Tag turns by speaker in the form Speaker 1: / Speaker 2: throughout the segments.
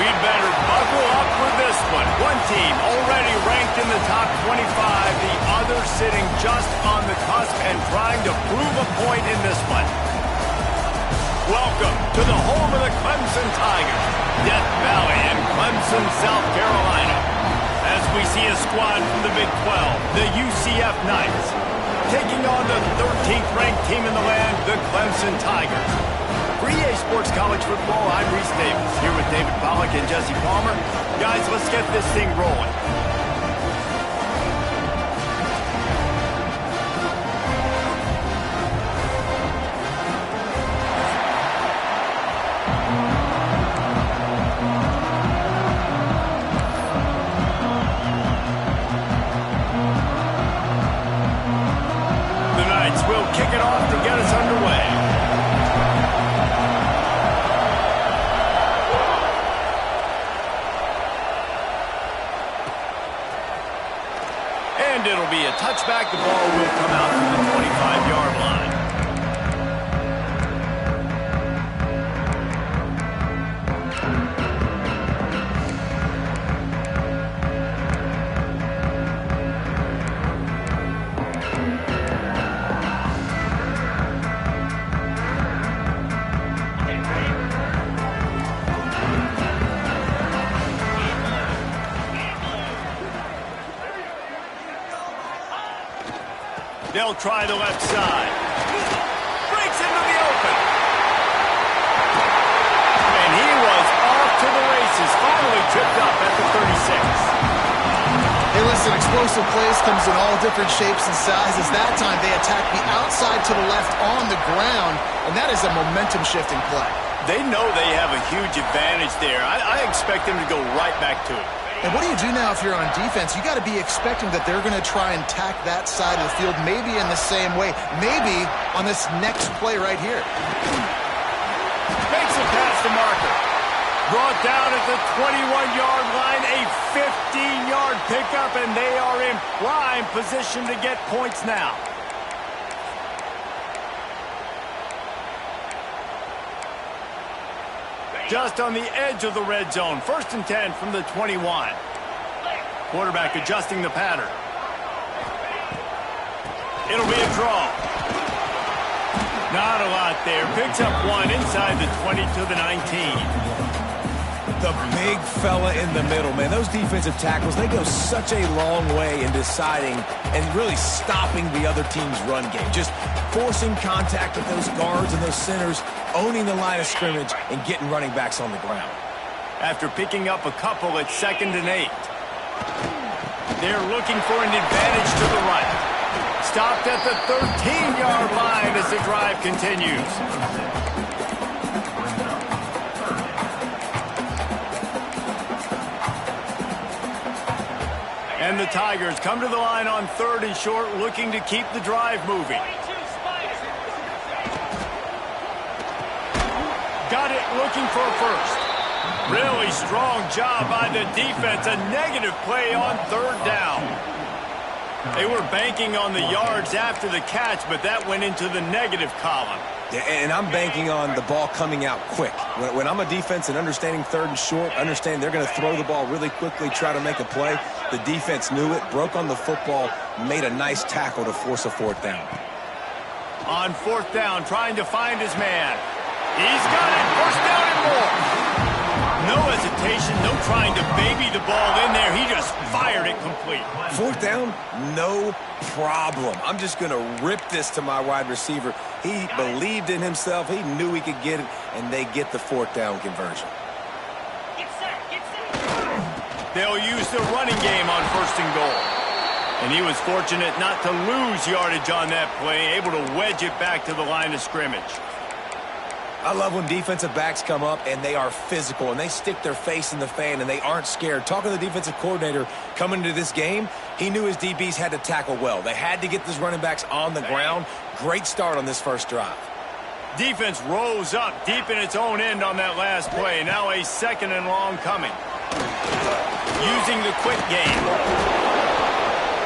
Speaker 1: We'd better buckle up for this one. One team already ranked in the top 25, the other sitting just on the cusp and trying to prove a point in this one. Welcome to the home of the Clemson Tigers, Death Valley in Clemson, South Carolina. As we see a squad from the Big 12, the UCF Knights, taking on the 13th ranked team in the land, the Clemson Tigers. For EA Sports College Football, I'm Reese Davis, here with David Pollack and Jesse Palmer. Guys, let's get this thing rolling. The Knights will kick it off to get us underway. And it'll be a touchback. The ball will come out from the 25-yard line. They'll try the left side. Breaks into the open. And he was off to the races. Finally tripped up at the 36.
Speaker 2: Hey, listen, explosive plays comes in all different shapes and sizes. That time they attacked the outside to the left on the ground, and that is a momentum-shifting play.
Speaker 1: They know they have a huge advantage there. I expect them to go right back to it.
Speaker 2: And what do you do now if you're on defense? You got to be expecting that they're going to try and tack that side of the field, maybe in the same way, maybe on this next play right here.
Speaker 1: Makes it past the marker. Brought down at the 21-yard line, a 15-yard pickup, and they are in prime position to get points now. Just on the edge of the red zone. 1st and 10 from the 21. Quarterback adjusting the pattern. It'll be a draw. Not a lot there. Picks up one inside the 20 to the 19.
Speaker 3: The big fella in the middle, man. Those defensive tackles, they go such a long way in deciding and really stopping the other team's run game. Just forcing contact with those guards and those centers, owning the line of scrimmage, and getting running backs on the ground.
Speaker 1: After picking up a couple at 2nd and 8. They're looking for an advantage to the right. Stopped at the 13-yard line as the drive continues. And the Tigers come to the line on 3rd and short, looking to keep the drive moving. Got it, looking for a first. Really strong job by the defense. A negative play on 3rd down. They were banking on the yards after the catch, but that went into the negative column.
Speaker 3: Yeah, and I'm banking on the ball coming out quick. When I'm a defense and understanding 3rd and short, understand they're going to throw the ball really quickly, try to make a play. The defense knew it, broke on the football, made a nice tackle to force a 4th down.
Speaker 1: On 4th down, trying to find his man. He's got it. 1st down and more. No hesitation, no trying to baby the ball in there. He just fired it complete.
Speaker 3: 4th down, no problem. I'm just going to rip this to my wide receiver. He believed in himself. He knew he could get it, and they get the 4th down conversion.
Speaker 1: They'll use the running game on 1st and goal. And he was fortunate not to lose yardage on that play, able to wedge it back to the line of scrimmage.
Speaker 3: I love when defensive backs come up and they are physical and they stick their face in the fan and they aren't scared. Talking to the defensive coordinator coming into this game, he knew his DBs had to tackle well. They had to get those running backs on the ground. Great start on this first drive.
Speaker 1: Defense rose up deep in its own end on that last play. Now a 2nd and long coming. Using the quick game.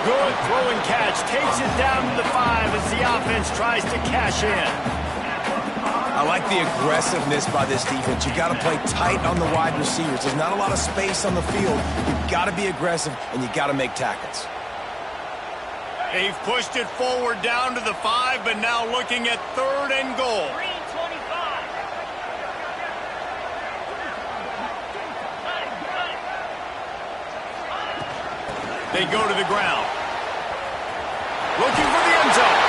Speaker 1: Good throw and catch. Takes it down to the 5 as the offense tries to cash in.
Speaker 3: I I like the aggressiveness by this defense. You got to play tight on the wide receivers. There's not a lot of space on the field. You've got to be aggressive, and you got to make tackles.
Speaker 1: They've pushed it forward down to the 5, but now looking at 3rd and goal. They go to the ground. Looking for the end zone.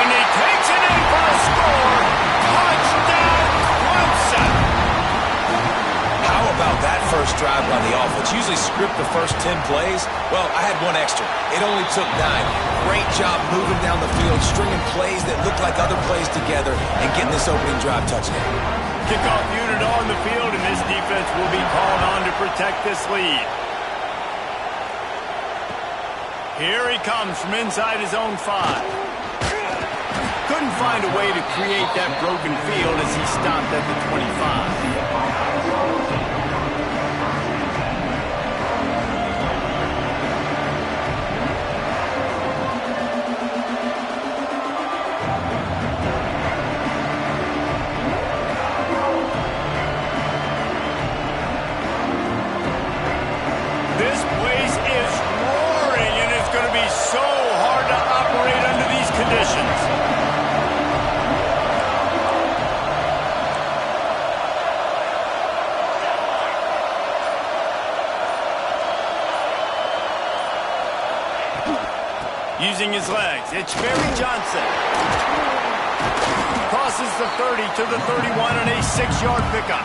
Speaker 1: And he takes it in for a score. Touchdown, Clemson.
Speaker 3: How about that first drive by the offense? Usually script the first 10 plays. Well, I had one extra. It only took 9. Great job moving down the field, stringing plays that look like other plays together, and getting this opening drive touchdown.
Speaker 1: Kickoff unit on the field, and this defense will be called on to protect this lead. Here he comes from inside his own 5. Couldn't find a way to create that broken field as he stopped at the 25. Using his legs, it's Barry Johnson. Crosses the 30 to the 31 on a 6-yard pickup.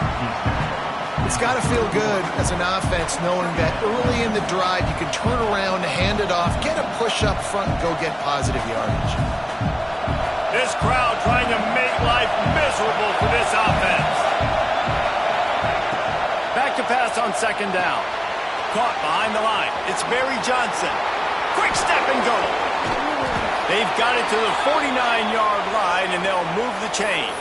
Speaker 2: It's got to feel good as an offense knowing that early in the drive you can turn around, hand it off, get a push up front, and go get positive yardage.
Speaker 1: This crowd trying to make life miserable for this offense. Back to pass on 2nd down. Caught behind the line. It's Barry Johnson. Quick step and go. They've got it to the 49-yard line, and they'll move the chains.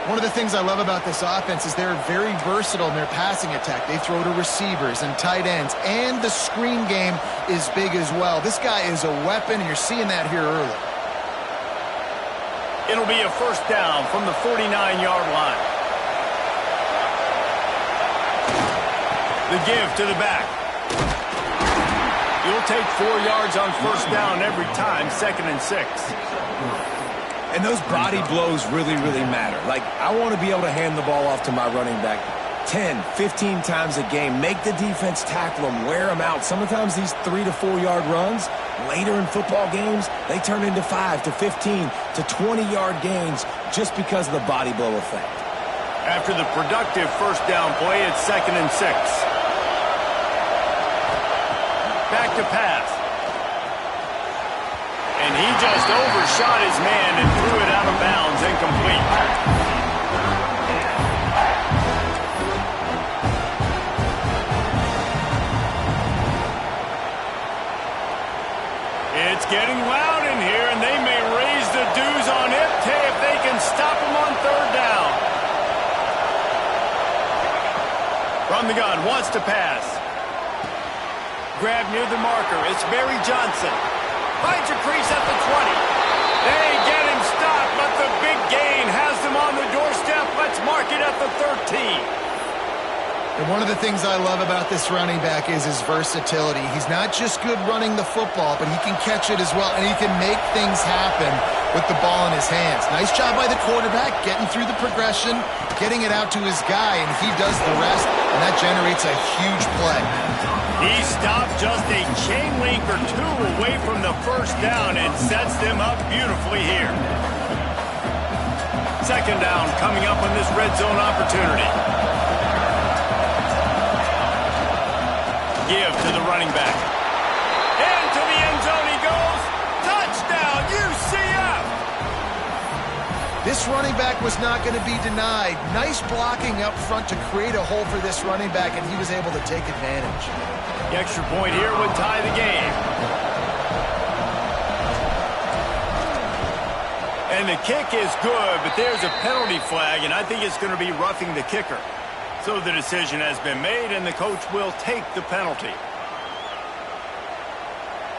Speaker 2: One of the things I love about this offense is they're very versatile in their passing attack. They throw to receivers and tight ends, and the screen game is big as well. This guy is a weapon, and you're seeing that here early.
Speaker 1: It'll be a 1st down from the 49-yard line. The give to the back. You'll take 4 yards on 1st down every time, 2nd and 6.
Speaker 3: And those body blows really, really matter. Like, I want to be able to hand the ball off to my running back 10, 15 times a game. Make the defense tackle them, wear them out. Sometimes these 3 to 4 yard runs, later in football games, they turn into 5 to 15 to 20-yard gains just because of the body blow effect.
Speaker 1: After the productive 1st down play, it's 2nd and 6. Back to pass. And he just overshot his man and threw it out of bounds, incomplete. It's getting loud in here, and they may raise the dues on Ipte if they can stop him on 3rd down. From the gun, wants to pass. Grab near the marker. It's Barry Johnson. Finds a crease at the 20. They get him stopped, but the big gain has them on the doorstep. Let's mark it at the 13.
Speaker 2: And one of the things I love about this running back is his versatility. He's not just good running the football, but he can catch it as well, and he can make things happen with the ball in his hands. Nice job by the quarterback, getting through the progression, getting it out to his guy, and he does the rest, and that generates a huge play.
Speaker 1: He stopped just a chain link or 2 away from the 1st down and sets them up beautifully here. 2nd down coming up on this red zone opportunity. Give to the running back. Into the end zone he goes. Touchdown, UCF!
Speaker 2: This running back was not going to be denied. Nice blocking up front to create a hole for this running back, and he was able to take advantage.
Speaker 1: The extra point here would tie the game. And the kick is good, but there's a penalty flag, and I think it's going to be roughing the kicker. So the decision has been made, and the coach will take the penalty.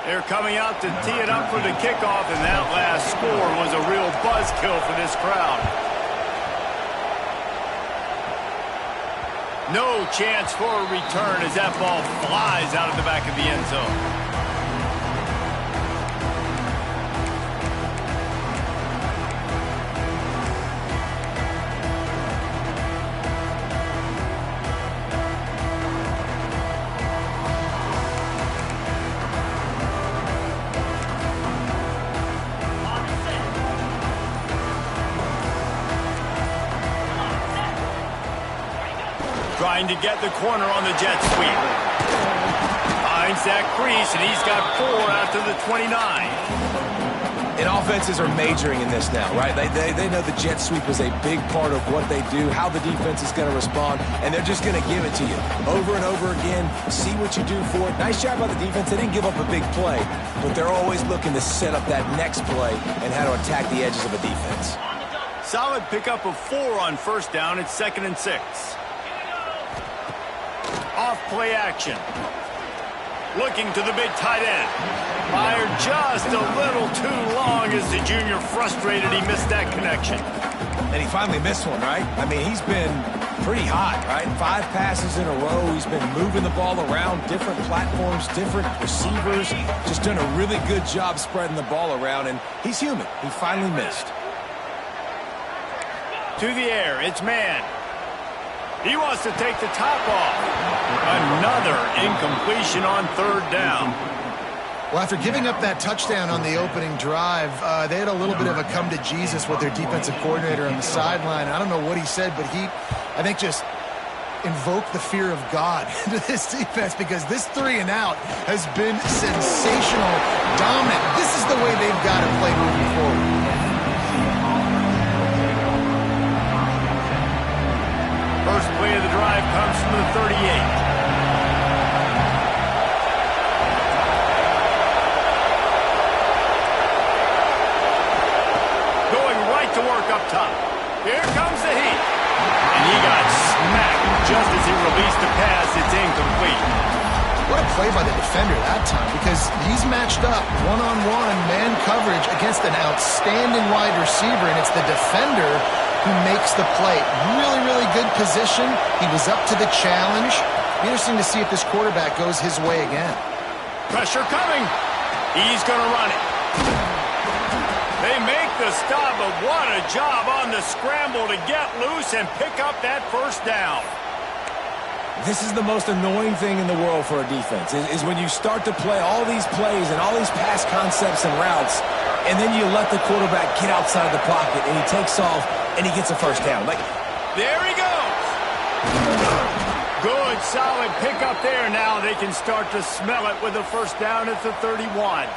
Speaker 1: They're coming out to tee it up for the kickoff, and that last score was a real buzzkill for this crowd. No chance for a return as that ball flies out of the back of the end zone. Trying to get the corner on the jet sweep. Finds that crease, and he's got 4 after the 29.
Speaker 3: And offenses are majoring in this now, right? They know the jet sweep is a big part of what they do, how the defense is going to respond, and they're just going to give it to you over and over again, see what you do for it. Nice job by the defense. They didn't give up a big play, but they're always looking to set up that next play and how to attack the edges of a defense.
Speaker 1: Solid pickup of 4 on first down. It's 2nd and 6. Off play action. Looking to the big tight end. Fired just a little too long as the junior frustrated. He missed that connection.
Speaker 3: And he finally missed one, right? I mean, he's been pretty hot, right? 5 passes in a row. He's been moving the ball around, different platforms, different receivers. Just done a really good job spreading the ball around, and he's human. He finally missed.
Speaker 1: To the air, it's man. He wants to take the top off. Another incompletion on 3rd down.
Speaker 2: Well, after giving up that touchdown on the opening drive, they had a little bit of a come to Jesus with their defensive coordinator on the sideline. I don't know what he said, but he, I think, just invoked the fear of God into this defense, because this 3 and out has been sensational, dominant. This is the way they've got to play moving forward.
Speaker 1: First play of the drive comes from the 38. Going right to work up top. Here comes the heat. And he got smacked just as he released the pass. It's incomplete.
Speaker 2: What a play by the defender that time, because he's matched up one-on-one man coverage against an outstanding wide receiver, and it's the defender who makes the play. Really, really good position. He was up to the challenge. Be interesting to see if this quarterback goes his way again.
Speaker 1: Pressure coming. He's going to run it. They make the stop, but what a job on the scramble to get loose and pick up that first down.
Speaker 3: This is the most annoying thing in the world for a defense, is when you start to play all these plays and all these pass concepts and routes, and then you let the quarterback get outside the pocket, and he takes off, and he gets a first down.
Speaker 1: There he goes. Good, solid pickup there. Now they can start to smell it with a first down at the 31.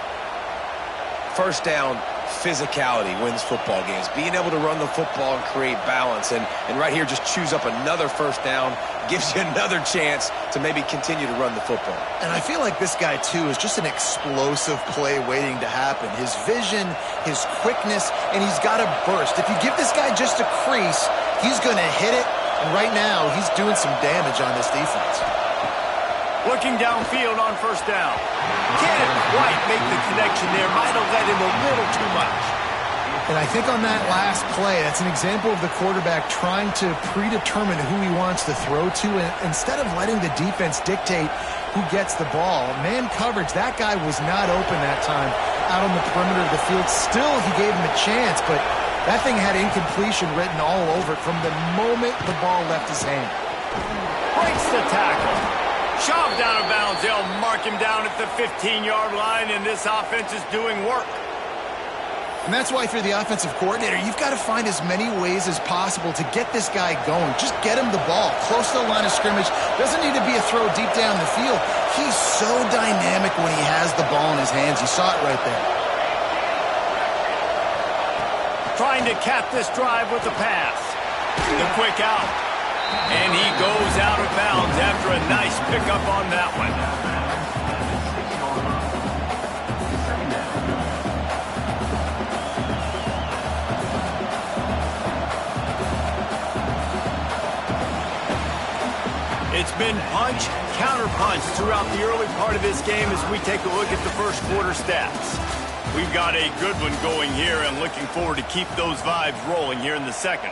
Speaker 3: First down, physicality wins football games. Being able to run the football and create balance, and right here just choose up another first down, gives you another chance to maybe continue to run the football.
Speaker 2: And I feel like this guy, too, is just an explosive play waiting to happen. His vision, his quickness, and he's got a burst. If you give this guy just a crease, he's going to hit it, and right now he's doing some damage on this defense.
Speaker 1: Looking downfield on first down. Can't quite make the connection there. Might have led him a little too much.
Speaker 2: And I think on that last play, that's an example of the quarterback trying to predetermine who he wants to throw to, and instead of letting the defense dictate who gets the ball. Man coverage, that guy was not open that time out on the perimeter of the field. Still, he gave him a chance, but that thing had incompletion written all over it from the moment the ball left his hand.
Speaker 1: Breaks the tackle. Shoved out of bounds. They'll mark him down at the 15-yard line, and this offense is doing work.
Speaker 2: And that's why, if you're the offensive coordinator, you've got to find as many ways as possible to get this guy going. Just get him the ball close to the line of scrimmage. Doesn't need to be a throw deep down the field. He's so dynamic when he has the ball in his hands. You saw it right there.
Speaker 1: Trying to cap this drive with the pass. The quick out. And he goes out of bounds after a nice pickup on that one. It's been punch, counter-punch throughout the early part of this game as we take a look at the first quarter stats. We've got a good one going here and looking forward to keep those vibes rolling here in the second.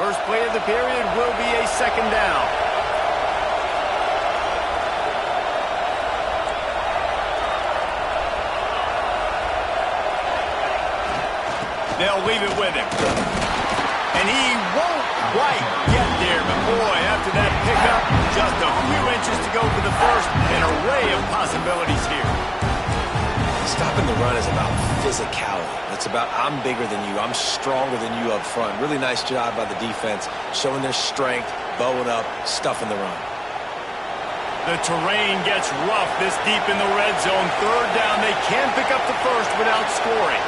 Speaker 1: First play of the period will be a second down. They'll leave it with him. And he won't quite get there, but boy, after that pickup, just a few inches to go for the first. An array of possibilities here.
Speaker 3: Stopping the run is about physicality. It's about I'm bigger than you, I'm stronger than you up front. Really nice job by the defense, showing their strength, bowing up, stuffing the run.
Speaker 1: The terrain gets rough this deep in the red zone. Third down, they can pick up the first without scoring.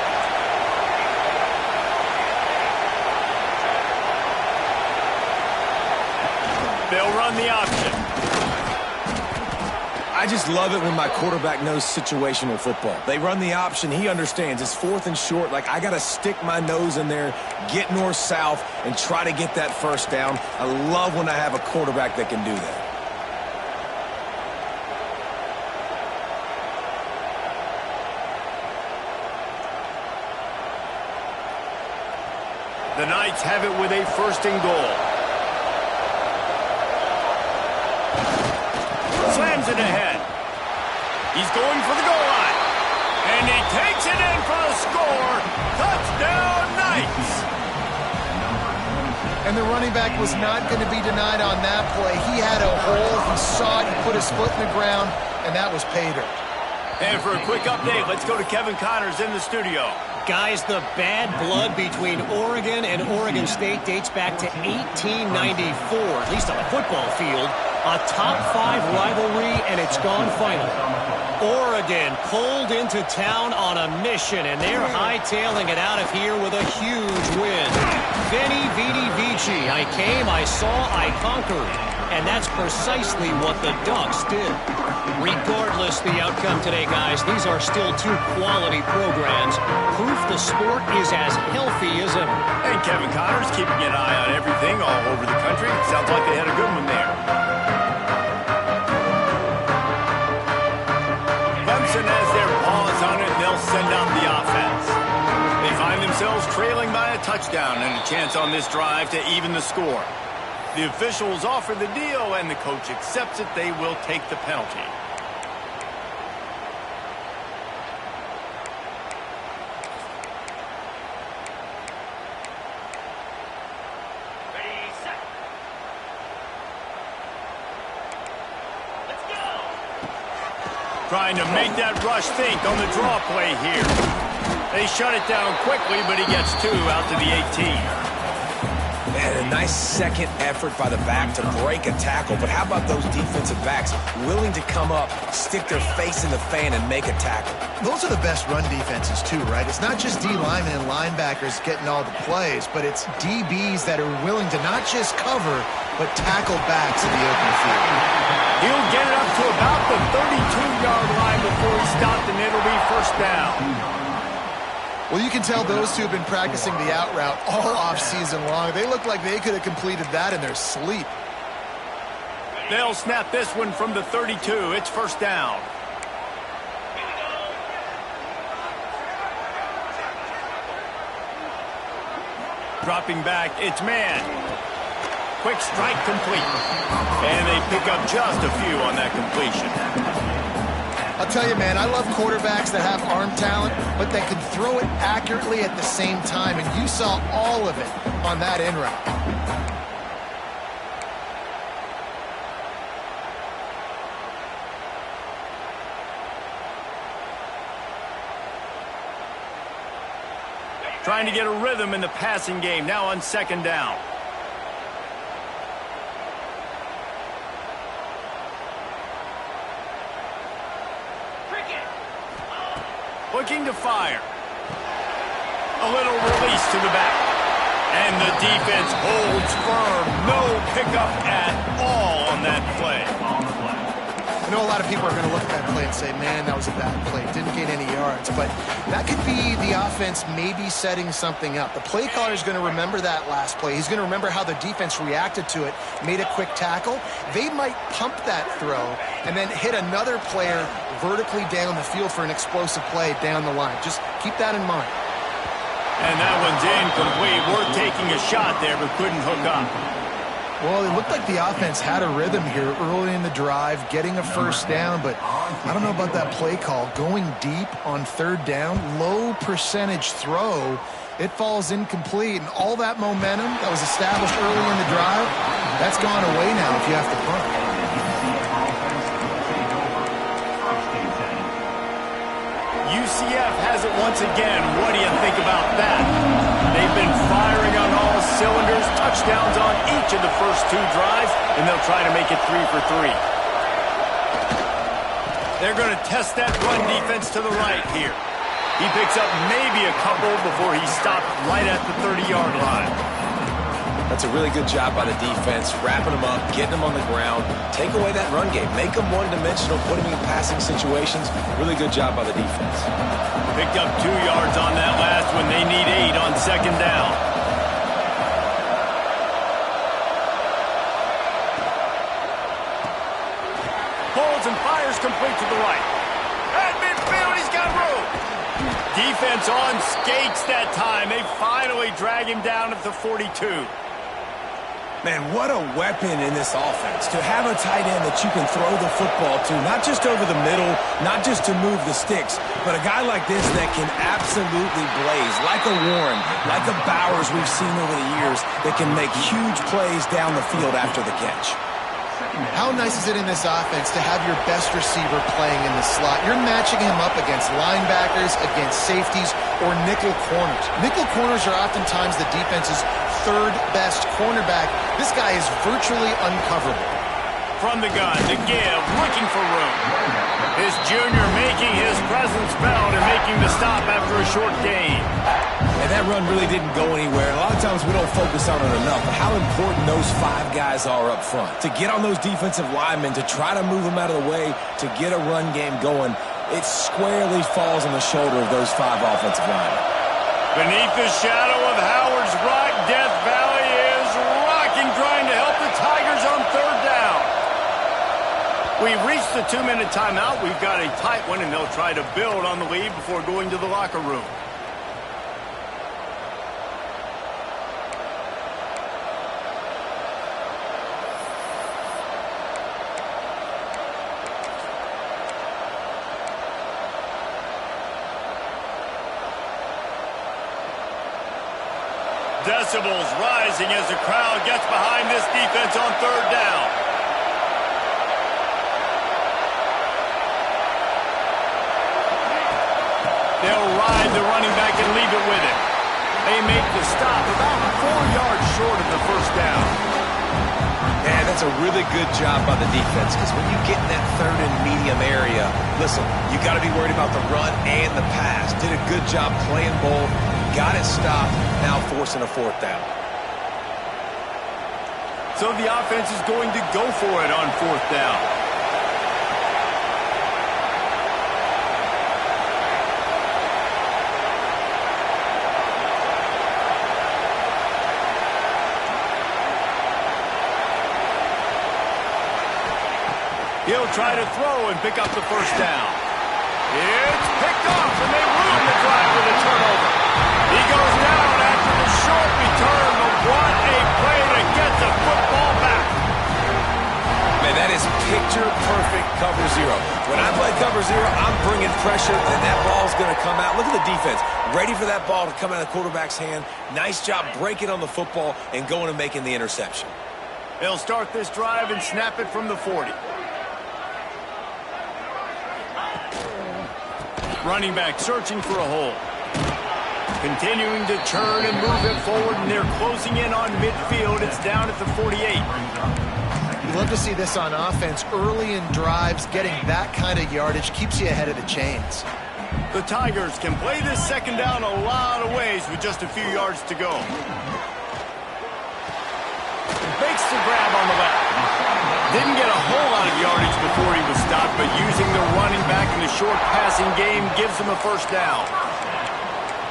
Speaker 1: They'll run the option.
Speaker 3: I just love it when my quarterback knows situational football. They run the option. He understands. It's 4th and short. Like, I got to stick my nose in there, get north-south, and try to get that first down. I love when I have a quarterback that can do that.
Speaker 1: The Knights have it with a first and goal. Slams it ahead. He's going for the goal line. And he takes it in for a score. Touchdown, Knights.
Speaker 2: And the running back was not going to be denied on that play. He had a hole. He saw it. He put his foot in the ground, and that was pay dirt.
Speaker 1: And for a quick update, let's go to Kevin Connors in the studio.
Speaker 4: Guys, the bad blood between Oregon and Oregon State dates back to 1894, at least on the football field. A top 5 rivalry, and it's gone final. Oregon pulled into town on a mission, and they're hightailing it out of here with a huge win. Veni, vidi, vici. I came, I saw, I conquered. And that's precisely what the Ducks did. Regardless the outcome today, guys, these are still 2 quality programs. Proof the sport is as healthy as ever.
Speaker 1: And Kevin Connors keeping an eye on everything all over the country. Sounds like they had a good one there. Clemson has their paws on it, and they'll send out the offense. They find themselves trailing by a touchdown and a chance on this drive to even the score. The officials offer the deal, and the coach accepts it. They will take the penalty.
Speaker 4: Ready, set. Let's go.
Speaker 1: Trying to make that rush think on the draw play here. They shut it down quickly, but he gets 2 out to the 18.
Speaker 3: Man, a nice second effort by the back to break a tackle. But how about those defensive backs willing to come up, stick their face in the fan, and make a tackle?
Speaker 2: Those are the best run defenses, too, right? It's not just D linemen and linebackers getting all the plays, but it's DBs that are willing to not just cover, but tackle backs in the open field.
Speaker 1: He'll get it up to about the 32-yard line before he's stopped, and it'll be first down.
Speaker 2: Well, you can tell those two have been practicing the out route all offseason long. They look like they could have completed that in their sleep.
Speaker 1: They'll snap this one from the 32. It's first down. Dropping back, it's man. Quick strike complete. And they pick up just a few on that completion.
Speaker 2: I'll tell you, man, I love quarterbacks that have arm talent, but that can throw it accurately at the same time, and you saw all of it on that in route.
Speaker 1: Trying to get a rhythm in the passing game, now on second down. Looking to fire. A little release to the back. And the defense holds firm. No pickup at all on that play.
Speaker 2: And know a lot of people are going to look at that play and say, man, that was a bad play. Didn't gain any yards. But that could be the offense maybe setting something up. The play caller is going to remember that last play. He's going to remember how the defense reacted to it, made a quick tackle. They might pump that throw and then hit another player vertically down the field for an explosive play down the line. Just keep that in mind.
Speaker 1: And that one's incomplete. Worth taking a shot there, but couldn't hook up.
Speaker 2: Well, it looked like the offense had a rhythm here early in the drive, getting a first down, but I don't know about that play call. Going deep on third down, low percentage throw, it falls incomplete, and all that momentum that was established early in the drive, that's gone away now if you have to punt.
Speaker 1: UCF has it once again. What do you think about that? They've been firing on all cylinders, touchdowns on each of the first 2 drives, and they'll try to make it 3 for 3. They're going to test that run defense to the right here. He picks up maybe a couple before he stopped right at the 30-yard line.
Speaker 3: That's a really good job by the defense, wrapping them up, getting them on the ground, take away that run game, make them one-dimensional, put them in passing situations. Really good job by the defense.
Speaker 1: Picked up 2 yards on that last one. They need 8 on second down. Pulls and fires complete to the right. At midfield, he's got room. Defense on skates that time. They finally drag him down at the 42.
Speaker 3: Man, what a weapon in this offense. To have a tight end that you can throw the football to, not just over the middle, not just to move the sticks, but a guy like this that can absolutely blaze, like a Warren, like a Bowers we've seen over the years, that can make huge plays down the field after the catch.
Speaker 2: How nice is it in this offense to have your best receiver playing in the slot? You're matching him up against linebackers, against safeties, or nickel corners. Nickel corners are oftentimes the defense's third best cornerback. This guy is virtually uncoverable.
Speaker 1: From the gun to give, looking for room. His junior making his presence felt and making the stop after a short gain.
Speaker 3: And that run really didn't go anywhere. A lot of times we don't focus on it enough, but how important those 5 guys are up front. To get on those defensive linemen, to try to move them out of the way, to get a run game going, it squarely falls on the shoulder of those 5 offensive linemen.
Speaker 1: Beneath the shadow of Howard's Rock, Death Valley is rocking, trying to help the Tigers on third down. We've reached the 2-minute timeout. We've got a tight one, and they'll try to build on the lead before going to the locker room. Decibels rising as the crowd gets behind this defense on third down. They'll ride the running back and leave it with him. They make the stop about 4 yards short of the first down.
Speaker 3: Man, that's a really good job by the defense, because when you get in that third and medium area, listen, you got to be worried about the run and the pass. Did a good job playing both. Got it stopped, now forcing a 4th down.
Speaker 1: So the offense is going to go for it on 4th down. He'll try to throw and pick up the first down. It's picked off, and they ruin the drive with a turnover. He goes down after the short return, but what a play to get the football back.
Speaker 3: Man, that is picture-perfect cover 0. When I play cover 0, I'm bringing pressure, and that ball's going to come out. Look at the defense, ready for that ball to come out of the quarterback's hand. Nice job breaking on the football and going and making the interception.
Speaker 1: They'll start this drive and snap it from the 40. Running back searching for a hole. Continuing to turn and move it forward, and they're closing in on midfield. It's down at the 48.
Speaker 2: You love to see this on offense. Early in drives, getting that kind of yardage keeps you ahead of the chains.
Speaker 1: The Tigers can play this second down a lot of ways with just a few yards to go. Makes the grab on the left. Didn't get a whole lot of yardage yardage before he was stopped, but using the running back in the short passing game gives him a first down.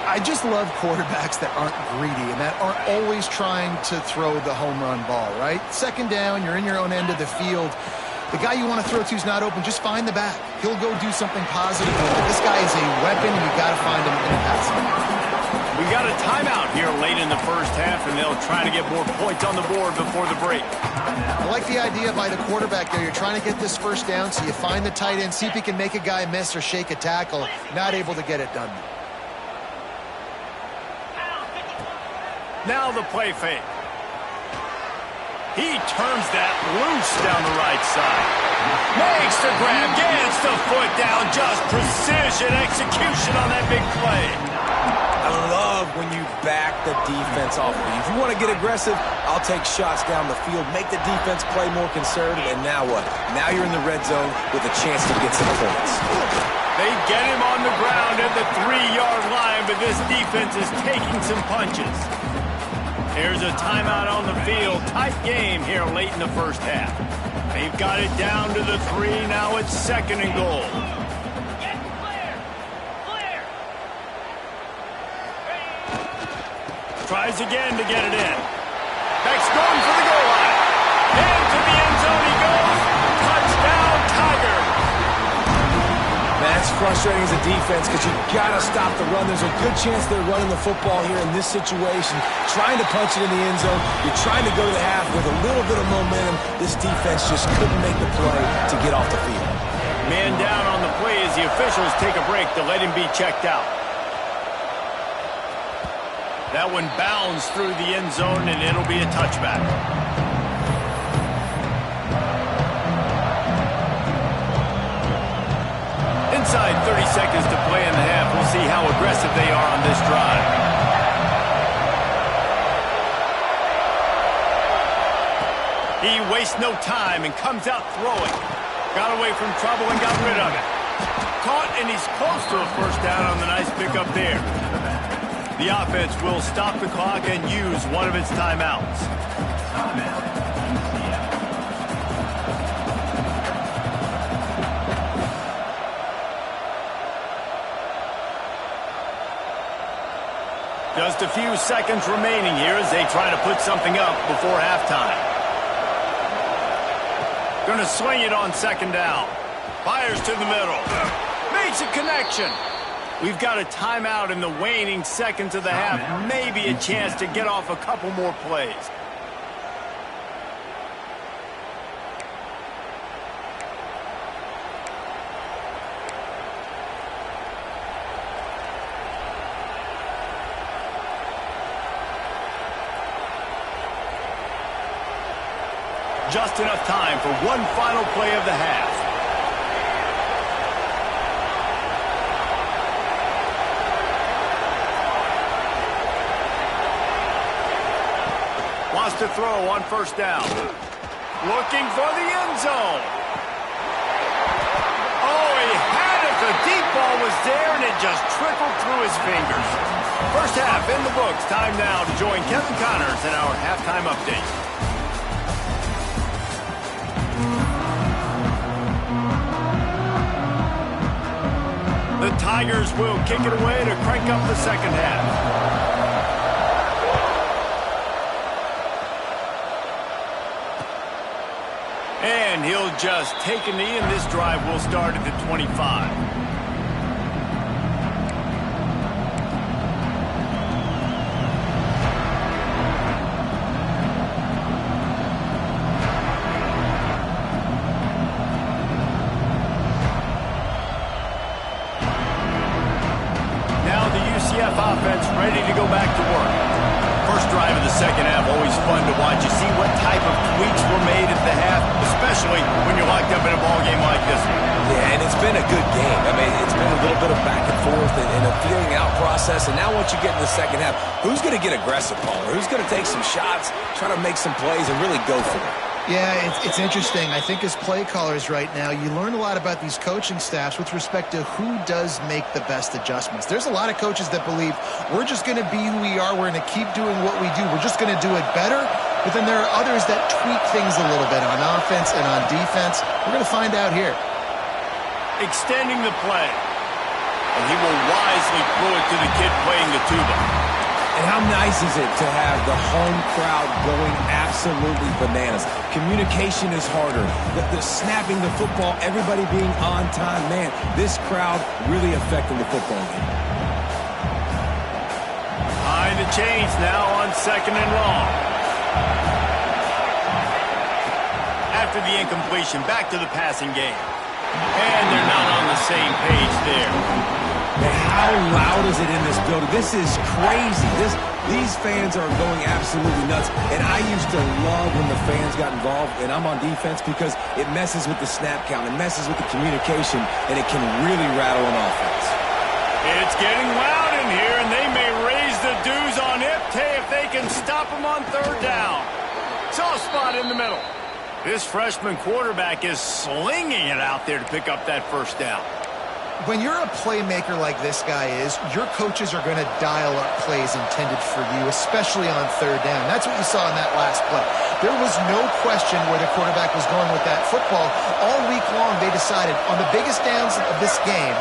Speaker 2: I just love quarterbacks that aren't greedy and that aren't always trying to throw the home run ball, right? Second down, you're in your own end of the field. The guy you want to throw to is not open. Just find the back. He'll go do something positive with it. This guy is a weapon, and you got to find him in a passing game.
Speaker 1: We got a timeout here late in the first half, and they'll try to get more points on the board before the break.
Speaker 2: I like the idea by the quarterback there. You're trying to get this first down, so you find the tight end, see if he can make a guy miss or shake a tackle. Not able to get it done.
Speaker 1: Now the play fake. He turns that loose down the right side. Makes the grab, gets the foot down. Just precision execution on that big play.
Speaker 3: I love when you back the defense off of you. If you want to get aggressive, I'll take shots down the field, make the defense play more conservative, and now what? Now you're in the red zone with a chance to get some points.
Speaker 1: They get him on the ground at the 3-yard line, but this defense is taking some punches. Here's a timeout on the field. Tight game here late in the first half. They've got it down to the 3. Now it's 2nd and goal. Tries again to get it in. Beck's going for the goal line. Into the end zone he goes. Touchdown, Tiger.
Speaker 3: That's frustrating as a defense because you got to stop the run. There's a good chance they're running the football here in this situation, trying to punch it in the end zone. You're trying to go to the half with a little bit of momentum. This defense just couldn't make the play to get off the field.
Speaker 1: Man down on the play as the officials take a break to let him be checked out. That one bounds through the end zone, and it'll be a touchback. Inside 30 seconds to play in the half. We'll see how aggressive they are on this drive. He wastes no time and comes out throwing. Got away from trouble and got rid of it. Caught, and he's close to a first down on the nice pickup there. The offense will stop the clock and use one of its timeouts. Just a few seconds remaining here as they try to put something up before halftime. Going to swing it on 2nd down. Fires to the middle. Makes a connection. We've got a timeout in the waning seconds of the half. Maybe a chance to get off a couple more plays. Just enough time for one final play of the half. Wants to throw on 1st down. Looking for the end zone. Oh, he had it. The deep ball was there, and it just trickled through his fingers. First half in the books. Time now to join Kevin Connors in our halftime update. The Tigers will kick it away to crank up the second half. And he'll just take a knee, and this drive will start at the 25. Offense ready to go back to work. First drive of the second half, always fun to watch. You see what type of tweaks were made at the half, especially when you're locked up in a ball game like this one.
Speaker 3: Yeah, and it's been a good game. I mean, it's been a little bit of back and forth and a feeling out process. And now once you get in the second half, who's going to get aggressive, Paul? Who's going to take some shots, try to make some plays, and really go for it?
Speaker 2: Yeah, it's interesting. I think as play callers right now, you learn a lot about these coaching staffs with respect to who does make the best adjustments. There's a lot of coaches that believe we're just going to be who we are. We're going to keep doing what we do. We're just going to do it better. but then there are others that tweak things a little bit on offense and on defense. We're going to find out here.
Speaker 1: Extending the play. And he will wisely throw it to the kid playing the tuba.
Speaker 3: And how nice is it to have the home crowd going absolutely bananas? Communication is harder. The snapping the football, everybody being on time. Man, this crowd really affecting the football game.
Speaker 1: Behind the chains now on 2nd and long. After the incompletion, back to the passing game. And they're not on the same page there.
Speaker 3: Man, how loud is it in this building? This is crazy. These fans are going absolutely nuts. And I used to love when the fans got involved, and I'm on defense, because it messes with the snap count. It messes with the communication, and it can really rattle an offense.
Speaker 1: It's getting loud in here, and they may raise the dues on Iptay if they can stop him on 3rd down. Soft spot in the middle. This freshman quarterback is slinging it out there to pick up that 1st down.
Speaker 2: When you're a playmaker like this guy is, your coaches are going to dial up plays intended for you, especially on 3rd down. That's what you saw in that last play. There was no question where the quarterback was going with that football. All week long, they decided on the biggest downs of this game,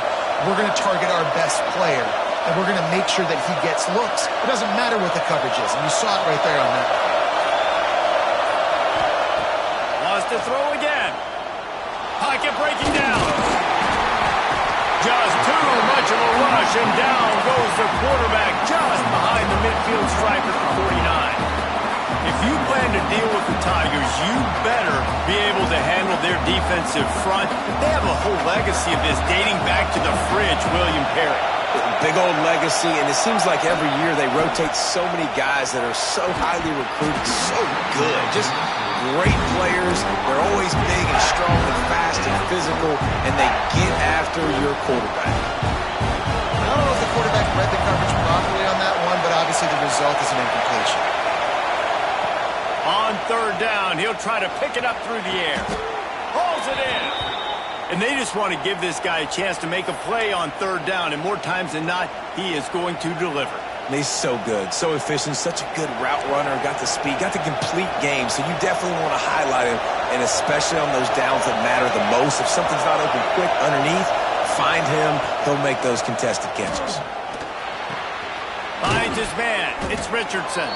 Speaker 2: we're going to target our best player, and we're going to make sure that he gets looks. It doesn't matter what the coverage is, and you saw it right there on that.
Speaker 1: Wants to throw again. Pocket breaking down. Just too much of a rush, and down goes the quarterback just behind the midfield stripe at the 49. If you plan to deal with the Tigers, you better be able to handle their defensive front. They have a whole legacy of this dating back to the fridge, William Perry.
Speaker 3: Big old legacy, and it seems like every year they rotate so many guys that are so highly recruited, so good. Just great players. They're always big and strong and fast and physical, and they get after your quarterback.
Speaker 2: I don't know if the quarterback read the coverage properly on that one, but obviously the result is an incompletion.
Speaker 1: On 3rd down, he'll try to pick it up through the air. Hauls it in. And they just want to give this guy a chance to make a play on 3rd down, and more times than not, he is going to deliver.
Speaker 3: He's so good, so efficient, such a good route runner, got the speed, got the complete game, so you definitely want to highlight him, and especially on those downs that matter the most. If something's not open quick underneath, find him, he'll make those contested catches.
Speaker 1: Finds his man, it's Richardson.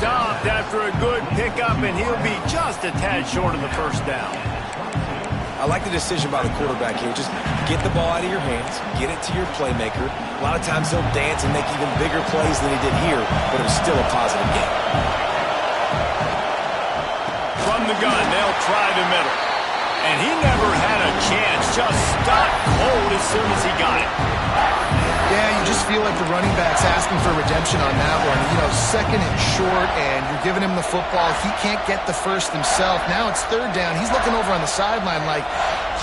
Speaker 1: Stopped after a good pickup, and he'll be just a tad short of the 1st down.
Speaker 3: I like the decision by the quarterback here. Just get the ball out of your hands, get it to your playmaker. A lot of times he'll dance and make even bigger plays than he did here, but it was still a positive game.
Speaker 1: From the gun, they'll try the middle. And he never had a chance, just stopped cold as soon as he got it.
Speaker 2: Yeah, you just feel like the running back's asking for redemption on that one. You know, 2nd and short, and you're giving him the football. He can't get the 1st himself. Now it's 3rd down. He's looking over on the sideline like,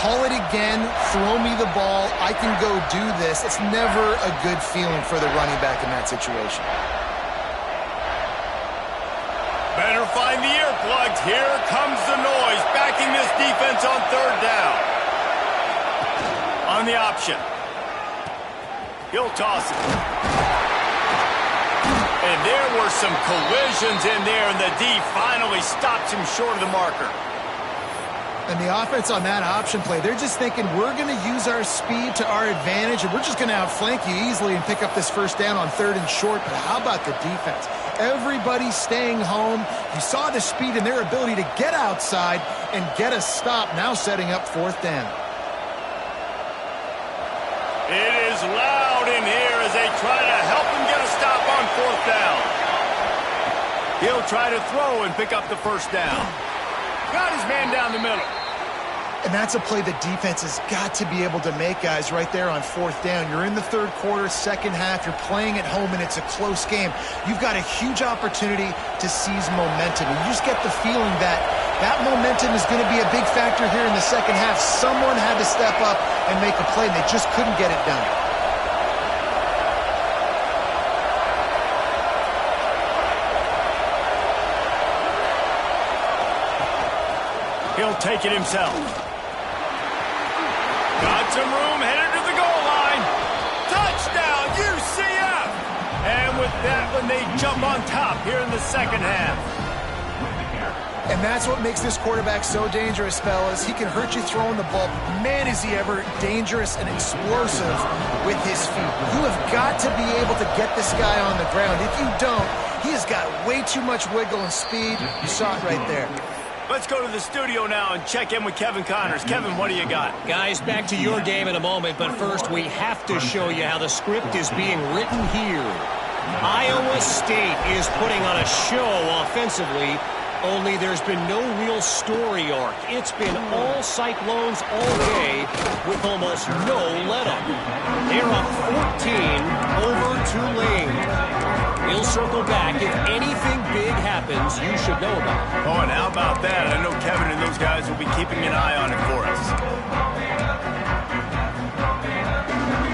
Speaker 2: call it again, throw me the ball, I can go do this. It's never a good feeling for the running back in that situation.
Speaker 1: Better find the earplugs. Here comes the noise, backing this defense on 3rd down. On the option. He'll toss it. And there were some collisions in there, and the D finally stops him short of the marker.
Speaker 2: And the offense on that option play, they're just thinking, we're going to use our speed to our advantage, and we're just going to outflank you easily and pick up this 1st down on 3rd and short. But how about the defense? Everybody's staying home. You saw the speed and their ability to get outside and get a stop, now setting up 4th down.
Speaker 1: It is loud in here as they try to help him get a stop on 4th down. He'll try to throw and pick up the 1st down. Got his man down the middle.
Speaker 2: And that's a play the defense has got to be able to make, guys, right there on 4th down. You're in the 3rd quarter, 2nd half. You're playing at home, and it's a close game. You've got a huge opportunity to seize momentum. And you just get the feeling that that momentum is going to be a big factor here in the 2nd half. Someone had to step up and make a play, and they just couldn't get it done.
Speaker 1: He'll take it himself. Got some room, headed to the goal line. Touchdown, UCF! And with that one, they jump on top here in the 2nd half.
Speaker 2: And that's what makes this quarterback so dangerous, fellas. He can hurt you throwing the ball. Man, is he ever dangerous and explosive with his feet. You have got to be able to get this guy on the ground. If you don't, he has got way too much wiggle and speed. You saw it right there.
Speaker 1: Let's go to the studio now and check in with Kevin Connors. Kevin, what do you got?
Speaker 4: Guys, back to your game in a moment, but first we have to show you how the script is being written here. Iowa State is putting on a show offensively, only there's been no real story arc. It's been all Cyclones all day with almost no let-up. They're up 14 over Tulane. We'll circle back. If anything big happens, you should know about it.
Speaker 1: Oh, and how about that? I know Kevin and those guys will be keeping an eye on it for us.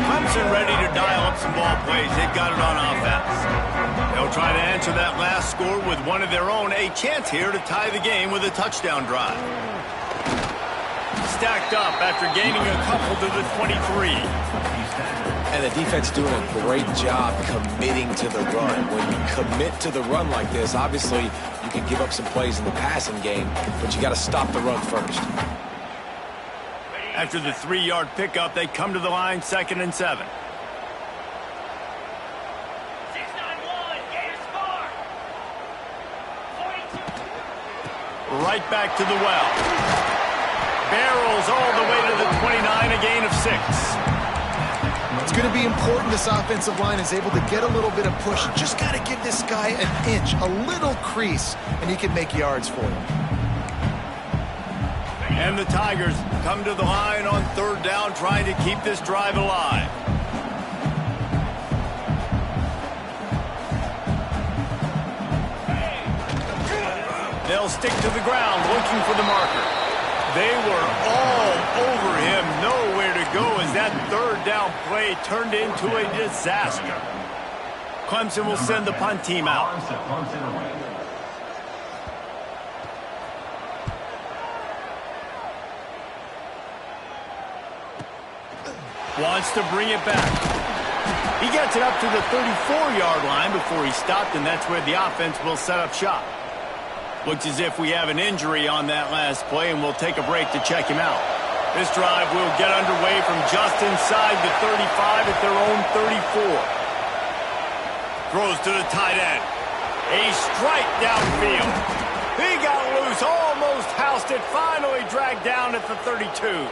Speaker 1: Clemson ready to dial up some ball plays. They've got it on offense. They'll try to answer that last score with one of their own. A chance here to tie the game with a touchdown drive. Stacked up after gaining a couple to the 23.
Speaker 3: And the defense doing a great job committing to the run. When you commit to the run like this, obviously you can give up some plays in the passing game, but you got to stop the run first.
Speaker 1: After the 3-yard pickup, they come to the line, 2nd and 7. Right back to the well. Barrels all the way to the 29, a gain of 6.
Speaker 2: It's going to be important this offensive line is able to get a little bit of push. Just got to give this guy an inch, a little crease, and he can make yards for you.
Speaker 1: And the Tigers come to the line on 3rd down, trying to keep this drive alive. They'll stick to the ground, looking for the marker. They were all over him, nowhere to go as that 3rd down play turned into a disaster. Clemson will send the punt team out. Wants to bring it back. He gets it up to the 34-yard line before he stopped, and that's where the offense will set up shop. Looks as if we have an injury on that last play, and we'll take a break to check him out. This drive will get underway from just inside the 35 at their own 34. Throws to the tight end. A strike downfield. He got loose, almost housed it, finally dragged down at the 32.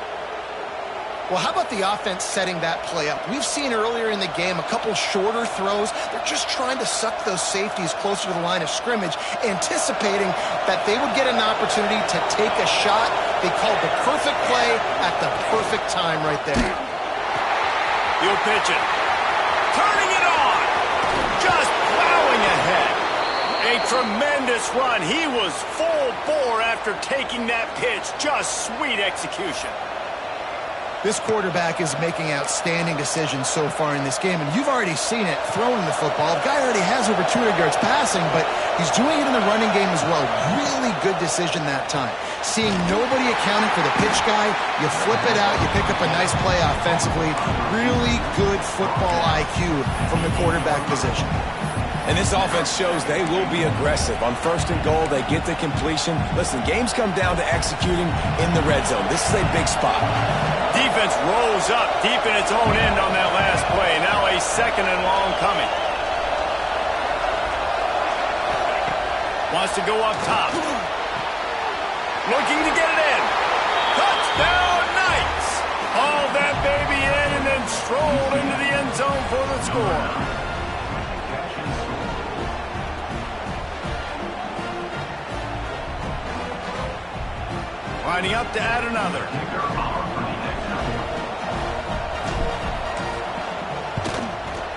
Speaker 2: Well, how about the offense setting that play up? We've seen earlier in the game a couple shorter throws. They're just trying to suck those safeties closer to the line of scrimmage, anticipating that they would get an opportunity to take a shot. They called the perfect play at the perfect time right there.
Speaker 1: He'll pitch it. Turning it on. Just plowing ahead. A tremendous run. He was full bore after taking that pitch. Just sweet execution.
Speaker 2: This quarterback is making outstanding decisions so far in this game, and you've already seen it throwing the football. The guy already has over 200 yards passing, but he's doing it in the running game as well. Really good decision that time. Seeing nobody accounting for the pitch guy, you flip it out, you pick up a nice play offensively. Really good football IQ from the quarterback position.
Speaker 3: And this offense shows they will be aggressive. On 1st and goal, they get the completion. Listen, games come down to executing in the red zone. This is a big spot.
Speaker 1: Defense rolls up deep in its own end on that last play. Now a 2nd and long coming. Wants to go up top. Looking to get it in. Touchdown Knights! Hauled that baby in and then strolled into the end zone for the score. Lining up to add another.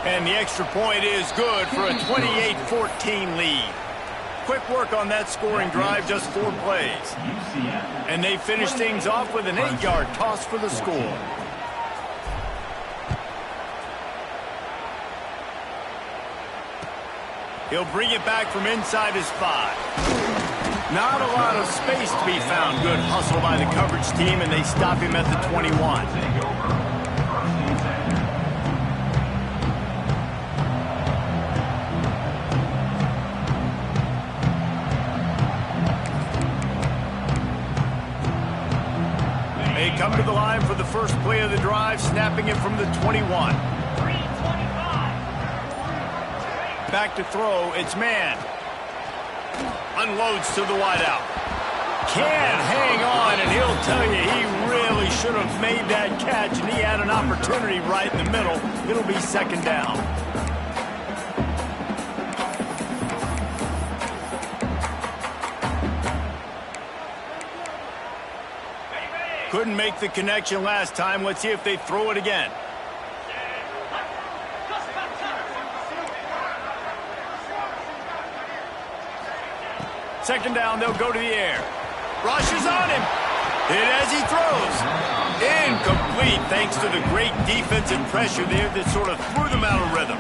Speaker 1: And the extra point is good for a 28-14 lead. Quick work on that scoring drive, just 4 plays. And they finish things off with an 8-yard toss for the score. He'll bring it back from inside his 5. Not a lot of space to be found. Good hustle by the coverage team, and they stop him at the 21. come to the line for the first play of the drive, snapping it from the 21. Back to throw, it's man. Unloads to the wideout. Can't hang on, and he'll tell you he really should have made that catch, and he had an opportunity right in the middle. It'll be second down. Couldn't make the connection last time. Let's see if they throw it again. Second down, they'll go to the air. Rushes on him. Hit as he throws. Incomplete, thanks to the great defensive pressure there that sort of threw them out of rhythm.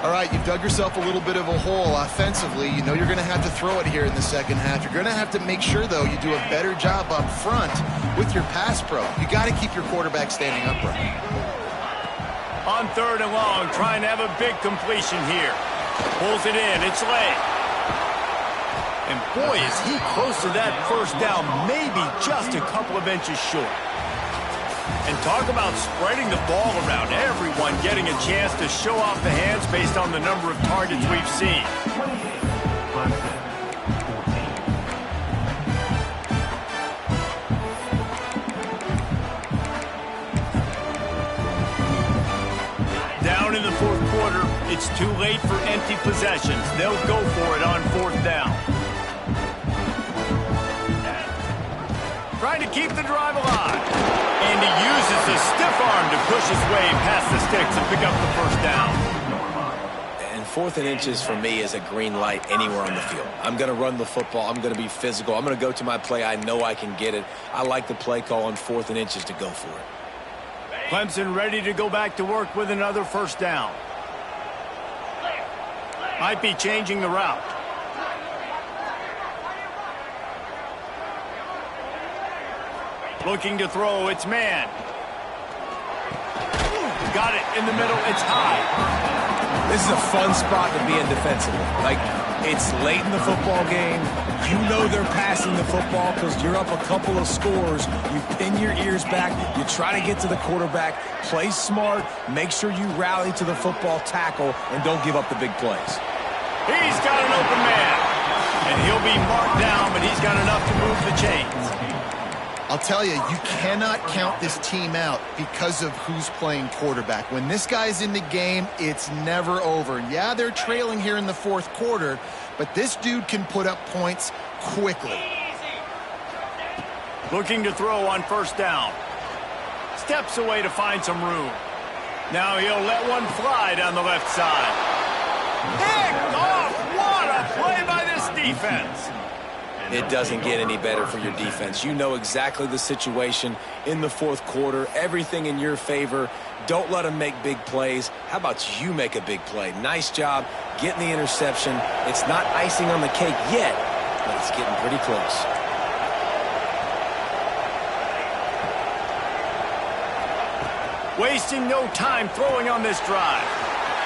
Speaker 2: All right, you've dug yourself a little bit of a hole offensively. You know you're going to have to throw it here in the second half. You're going to have to make sure, though, you do a better job up front with your pass pro. You got to keep your quarterback standing upright.
Speaker 1: On third and long, trying to have a big completion here. Pulls it in, it's late. And boy, is he close to that first down, maybe just a couple of inches short. And talk about spreading the ball around, everyone getting a chance to show off the hands based on the number of targets we've seen. Down in the fourth quarter, it's too late for empty possessions. They'll go for it on fourth down. Trying to keep the drive alive. And he uses the stiff arm to push his way past the sticks and pick up the first down.
Speaker 3: And 4th and inches for me is a green light anywhere on the field. I'm going to run the football. I'm going to be physical. I'm going to go to my play. I know I can get it. I like the play call on 4th and inches to go for it.
Speaker 1: Clemson ready to go back to work with another first down. Might be changing the route. Looking to throw, it's man. Got it in the middle, it's high.
Speaker 3: This is a fun spot to be in defensively. Like, it's late in the football game. You know they're passing the football because you're up a couple of scores. You pin your ears back. You try to get to the quarterback. Play smart. Make sure you rally to the football tackle and don't give up the big plays.
Speaker 1: He's got an open man. And he'll be marked down, but he's got enough to move the chains.
Speaker 2: I'll tell you, you cannot count this team out because of who's playing quarterback. When this guy's in the game, it's never over. Yeah, they're trailing here in the fourth quarter, but this dude can put up points quickly.
Speaker 1: Looking to throw on first down. Steps away to find some room. Now he'll let one fly down the left side. Picked off! What a play by this defense!
Speaker 3: It doesn't get any better for your defense. You know exactly the situation in the fourth quarter. Everything in your favor. Don't let them make big plays. How about you make a big play? Nice job getting the interception. It's not icing on the cake yet, but it's getting pretty close.
Speaker 1: Wasting no time throwing on this drive.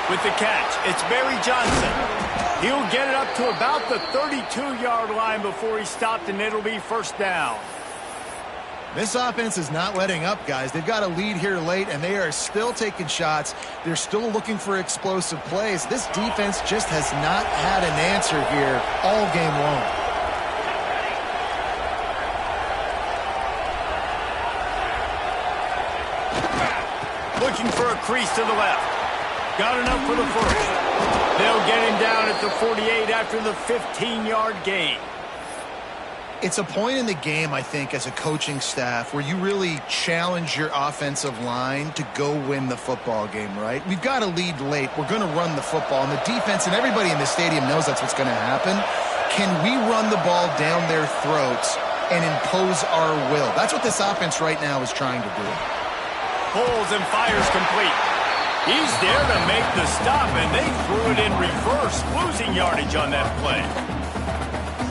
Speaker 1: With the catch, it's Barry Johnson. He'll get it up to about the 32-yard line before he's stopped, and it'll be first down.
Speaker 2: This offense is not letting up, guys. They've got a lead here late, and they are still taking shots. They're still looking for explosive plays. This defense just has not had an answer here all game long.
Speaker 1: Looking for a crease to the left. Got enough for the first. They'll get him down at the 48 after the 15-yard gain.
Speaker 2: It's a point in the game, I think, as a coaching staff where you really challenge your offensive line to go win the football game, right? We've got a lead late. We're going to run the football. And the defense and everybody in the stadium knows that's what's going to happen. Can we run the ball down their throats and impose our will? That's what this offense right now is trying to do.
Speaker 1: Pulls and fires complete. He's there to make the stop, and they threw it in reverse, losing yardage on that play.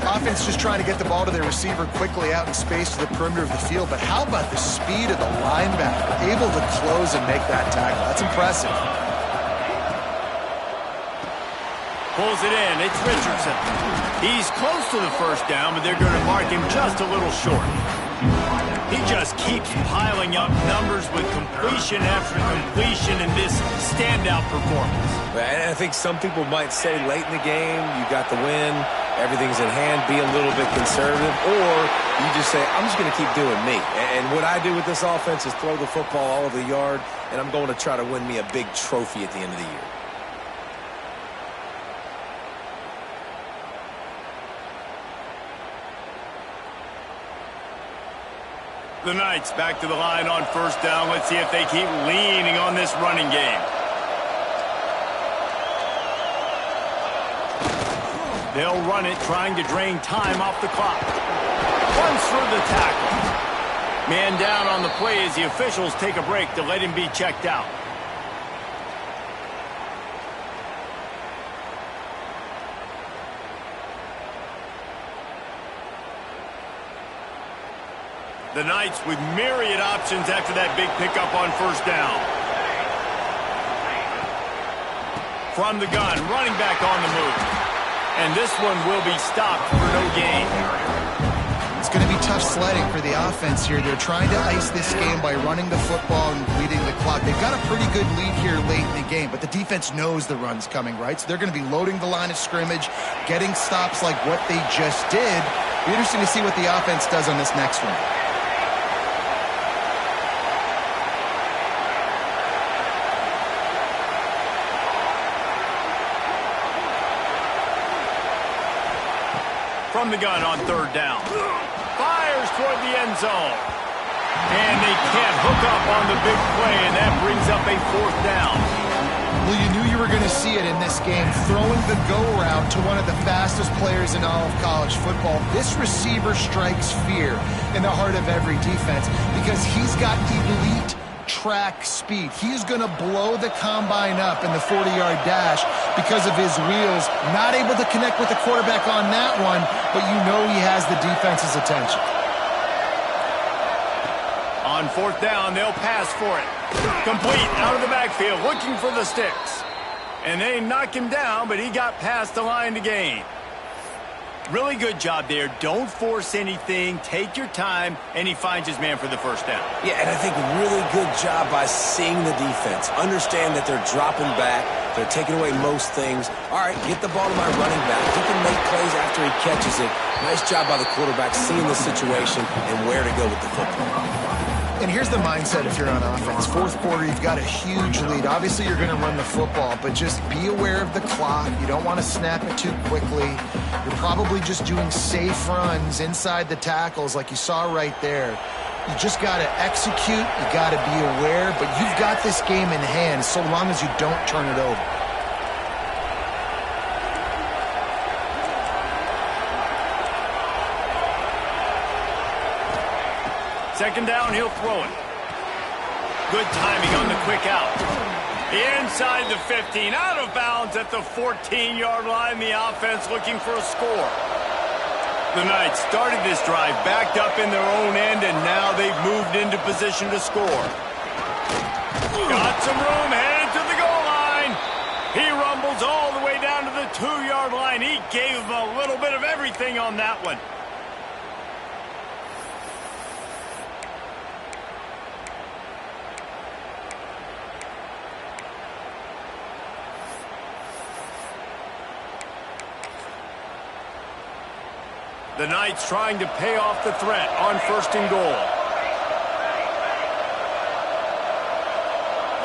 Speaker 2: Offense just trying to get the ball to their receiver quickly out in space to the perimeter of the field, but how about the speed of the linebacker? Able to close and make that tackle. That's impressive.
Speaker 1: Pulls it in. It's Richardson. He's close to the first down, but they're going to mark him just a little short. He just keeps piling up numbers with completion after completion in this standout performance.
Speaker 3: And I think some people might say late in the game, you got the win, everything's in hand, be a little bit conservative, or you just say, I'm just going to keep doing me. And what I do with this offense is throw the football all over the yard, and I'm going to try to win me a big trophy at the end of the year.
Speaker 1: The Knights back to the line on first down. Let's see if they keep leaning on this running game. They'll run it, trying to drain time off the clock. Runs through the tackle. Man down on the play as the officials take a break to let him be checked out. The Knights with myriad options after that big pickup on first down. From the gun, running back on the move. And this one will be stopped for no gain.
Speaker 2: It's going to be tough sledding for the offense here. They're trying to ice this game by running the football and bleeding the clock. They've got a pretty good lead here late in the game, but the defense knows the run's coming, right? So they're going to be loading the line of scrimmage, getting stops like what they just did. It'll be interesting to see what the offense does on this next one.
Speaker 1: From the gun on third down. Fires toward the end zone. And they can't hook up on the big play, and that brings up a fourth down.
Speaker 2: Well, you knew you were going to see it in this game. Throwing the go route to one of the fastest players in all of college football. This receiver strikes fear in the heart of every defense because he's got elite track speed. He's going to blow the combine up in the 40-yard dash because of his wheels. Not able to connect with the quarterback on that one, but you know he has the defense's attention.
Speaker 1: On fourth down, they'll pass for it. Complete out of the backfield, looking for the sticks. And they knock him down, but he got past the line to gain. Really good job there. Don't force anything. Take your time, and he finds his man for the first down.
Speaker 3: Yeah, and I think really good job by seeing the defense. Understand that they're dropping back. They're taking away most things. All right, get the ball to my running back. He can make plays after he catches it. Nice job by the quarterback seeing the situation and where to go with the football.
Speaker 2: And here's the mindset if you're on offense. Fourth quarter, you've got a huge lead. Obviously, you're going to run the football, but just be aware of the clock. You don't want to snap it too quickly. You're probably just doing safe runs inside the tackles like you saw right there. You just got to execute. You got to be aware, but you've got this game in hand so long as you don't turn it over.
Speaker 1: Second down, he'll throw it. Good timing on the quick out. Inside the 15, out of bounds at the 14-yard line. The offense looking for a score. The Knights started this drive backed up in their own end, and now they've moved into position to score. Got some room, headed to the goal line. He rumbles all the way down to the 2-yard line. He gave him a little bit of everything on that one. The Knights trying to pay off the threat on first and goal.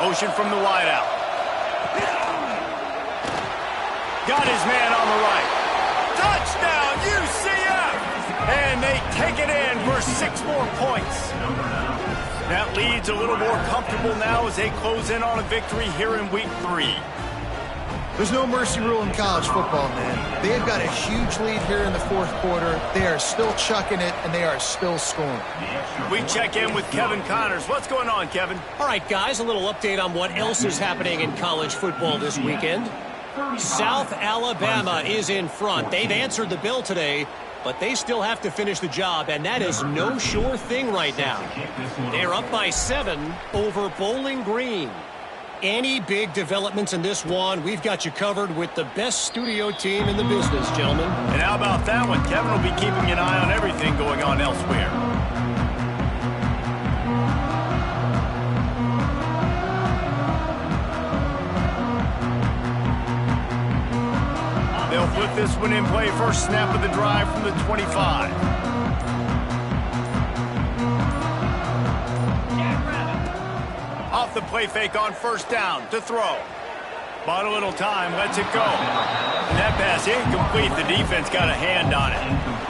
Speaker 1: Motion from the wideout. Got his man on the right. Touchdown, UCF! And they take it in for 6 more points. That lead's a little more comfortable now as they close in on a victory here in week 3.
Speaker 2: There's no mercy rule in college football, man. They've got a huge lead here in the fourth quarter. They are still chucking it, and they are still scoring.
Speaker 1: We check in with Kevin Connors. What's going on, Kevin?
Speaker 4: All right, guys, a little update on what else is happening in college football this weekend. South Alabama is in front. They've answered the bell today, but they still have to finish the job, and that is no sure thing right now. They're up by 7 over Bowling Green. Any big developments in this one, we've got you covered with the best studio team in the business, gentlemen.
Speaker 1: And how about that one? Kevin will be keeping an eye on everything going on elsewhere. put this one in play. First snap of the drive from the 25. Off the play fake on first down to throw. Bought a little time, lets it go. And that pass incomplete. The defense got a hand on it.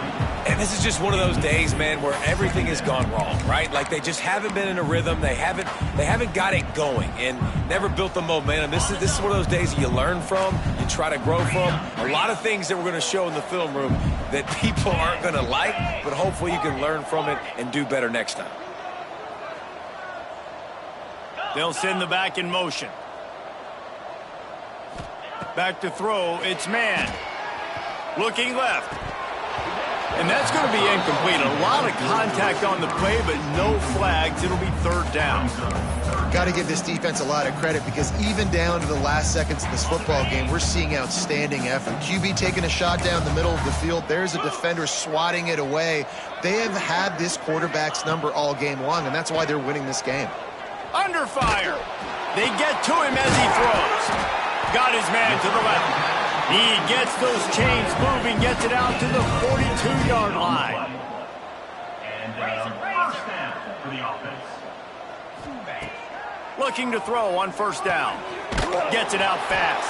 Speaker 3: And this is just one of those days, man, where everything has gone wrong, right? Like they just haven't been in a rhythm. They haven't got it going and never built the momentum. This is one of those days that you learn from, you try to grow from. A lot of things that we're going to show in the film room that people aren't going to like, but hopefully you can learn from it and do better next time.
Speaker 1: They'll send the back in motion. Back to throw, it's man. Looking left. And that's going to be incomplete. A lot of contact on the play, but no flags. It'll be third down.
Speaker 2: Got to give this defense a lot of credit because even down to the last seconds of this football game, we're seeing outstanding effort. QB taking a shot down the middle of the field. There's a defender swatting it away. They have had this quarterback's number all game long, and that's why they're winning this game.
Speaker 1: Under fire. They get to him as he throws. Got his man to the left. He gets those chains moving, gets it out to the 42-yard line.
Speaker 5: And first down for the offense.
Speaker 1: Looking to throw on first down. Gets it out fast.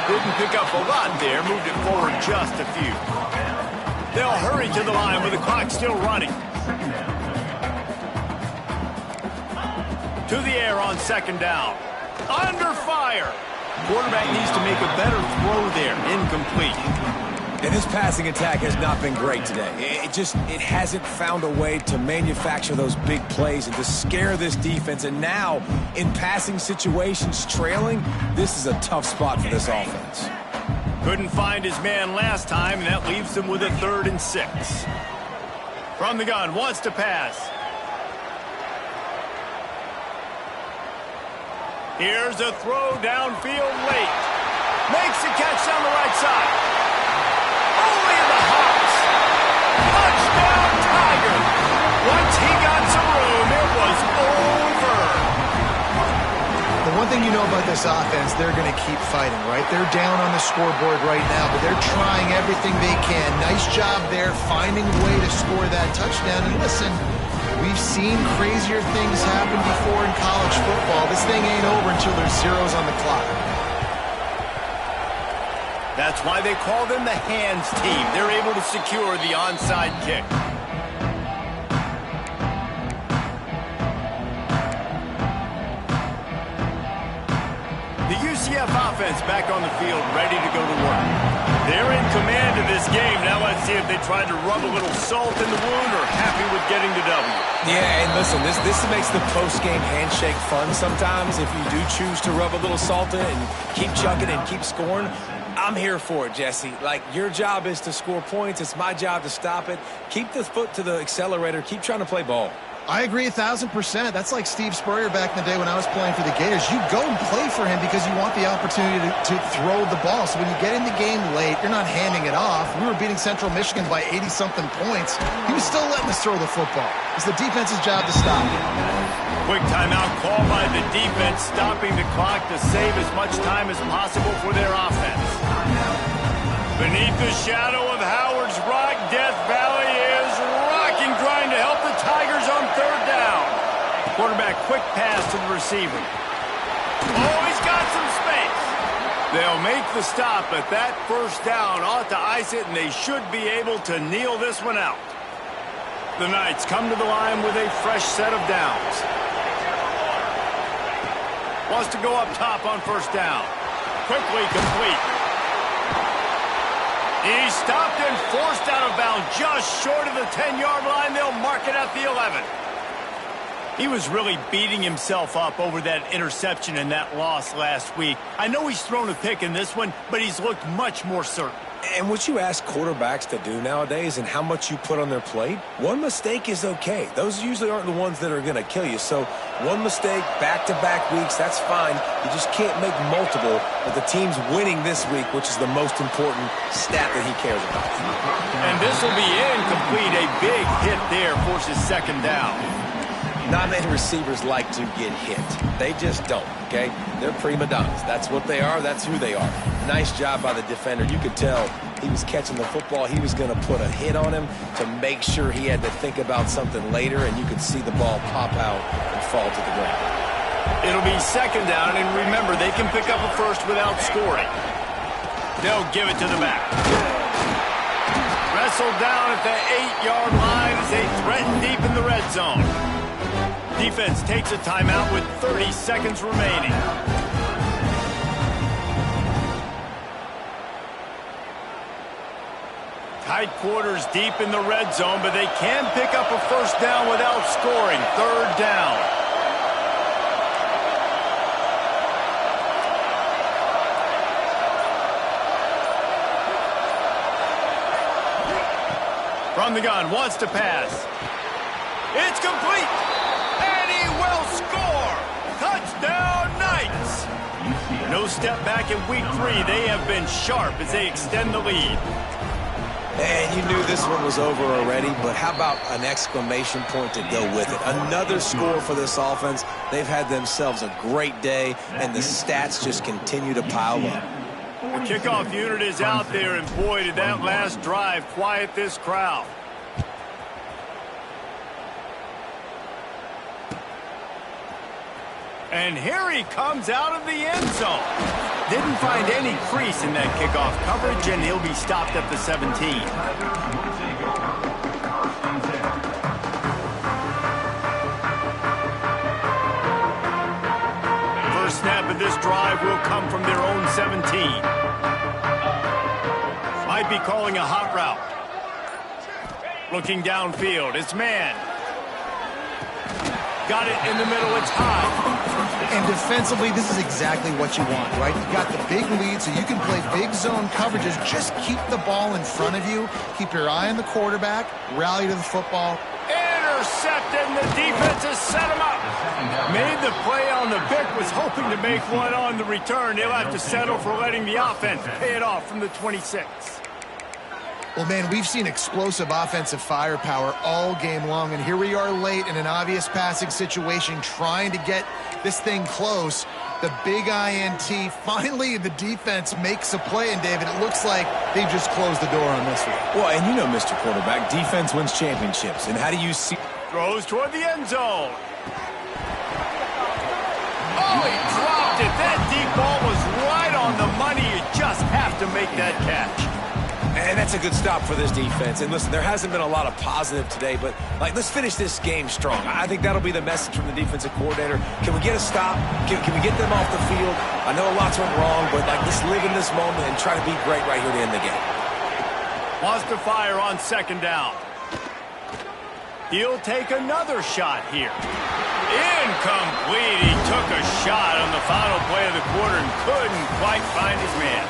Speaker 1: Didn't pick up a lot there, moved it forward just a few. They'll hurry to the line with the clock still running. To the air on second down. Under fire. Quarterback needs to make a better throw there. Incomplete.
Speaker 3: And this passing attack has not been great today. It hasn't found a way to manufacture those big plays and to scare this defense. And now, in passing situations, trailing, this is a tough spot for this offense.
Speaker 1: Couldn't find his man last time, and that leaves him with a 3rd and 6. From the gun, wants to pass. Here's a throw downfield late. Makes the catch down the right side. Only in the hops. Touchdown, Tiger. Once he got some room, it was over.
Speaker 2: The one thing you know about this offense, they're going to keep fighting, right? They're down on the scoreboard right now, but they're trying everything they can. Nice job there, finding a way to score that touchdown. And listen, we've seen crazier things happen before in college football. This thing ain't over until there's zeros on the clock.
Speaker 1: That's why they call them the hands team. They're able to secure the onside kick. The UCF offense back on the field, ready to go to work. They're in command of this game. Now let's see if they tried to rub a little salt in the wound or happy with getting the W.
Speaker 3: Yeah, and listen, this makes the post-game handshake fun sometimes. If you do choose to rub a little salt in it and keep chucking and keep scoring, I'm here for it, Jesse. Like, your job is to score points. It's my job to stop it. Keep the foot to the accelerator. Keep trying to play ball.
Speaker 2: I agree 1,000%. That's like Steve Spurrier back in the day when I was playing for the Gators. You go and play for him because you want the opportunity to throw the ball. So when you get in the game late, you're not handing it off. We were beating Central Michigan by 80-something points. He was still letting us throw the football. It's the defense's job to stop it.
Speaker 1: Quick timeout call by the defense, stopping the clock to save as much time as possible for their offense. Beneath the shadow of Howard's Rock, Death Valley is rocking, trying to help the Tigers on third down. Quarterback, quick pass to the receiver. Oh, he's got some space. They'll make the stop, but that first down ought to ice it, and they should be able to kneel this one out. The Knights come to the line with a fresh set of downs. Wants to go up top on first down. Quickly complete. He's stopped and forced out of bounds just short of the 10-yard line. They'll mark it at the 11. He was really beating himself up over that interception and that loss last week. I know he's thrown a pick in this one, but he's looked much more certain.
Speaker 3: And what you ask quarterbacks to do nowadays and how much you put on their plate, one mistake is okay. Those usually aren't the ones that are going to kill you. So one mistake, back-to-back weeks, that's fine. You just can't make multiple. But the team's winning this week, which is the most important stat that he cares about.
Speaker 1: And this will be incomplete. A big hit there forces second down.
Speaker 3: Not many receivers like to get hit. They just don't, okay? They're prima donnas. That's what they are. That's who they are. Nice job by the defender. You could tell he was catching the football. He was going to put a hit on him to make sure he had to think about something later, and you could see the ball pop out and fall to the ground.
Speaker 1: It'll be second down, and remember, they can pick up a first without scoring. They'll give it to the back. Wrestled down at the 8-yard line as they threaten deep in the red zone. Defense takes a timeout with 30 seconds remaining. Tight quarters deep in the red zone, but they can pick up a first down without scoring. Third down. From the gun, wants to pass. It's complete, and he will score. Touchdown, Knights. No step back in week 3. They have been sharp as they extend the lead.
Speaker 3: And you knew this one was over already, but how about an exclamation point to go with it? Another score for this offense. They've had themselves a great day, and the stats just continue to pile up.
Speaker 1: The kickoff unit is out there, and boy, did that last drive quiet this crowd. And here he comes out of the end zone. Didn't find any crease in that kickoff coverage, and he'll be stopped at the 17. First snap of this drive will come from their own 17. Might be calling a hot route. Looking downfield, it's man. Got it in the middle, it's high.
Speaker 2: And defensively, this is exactly what you want, right? You got the big lead, so you can play big zone coverages. Just keep the ball in front of you. Keep your eye on the quarterback. Rally to the football.
Speaker 1: Intercepted, and the defense has set him up. Made the play on the pick, was hoping to make one on the return. They'll have to settle for letting the offense pay it off from the 26.
Speaker 2: Well, man, we've seen explosive offensive firepower all game long, and here we are late in an obvious passing situation trying to get this thing close. The big INT, finally the defense makes a play, and David, it looks like they've just closed the door on this one.
Speaker 3: Well, and you know, Mr. Quarterback, defense wins championships, and how do you see...
Speaker 1: Throws toward the end zone. Oh, he dropped it. That deep ball was right on the money. You just have to make that catch.
Speaker 3: And that's a good stop for this defense. And listen, there hasn't been a lot of positive today, but let's finish this game strong. I think that'll be the message from the defensive coordinator. Can we get a stop? Can we get them off the field? I know lots went wrong, but let's live in this moment and try to be great right here to end the game.
Speaker 1: Wants to fire on second down. He'll take another shot here. Incomplete. He took a shot on the final play of the quarter and couldn't quite find his man.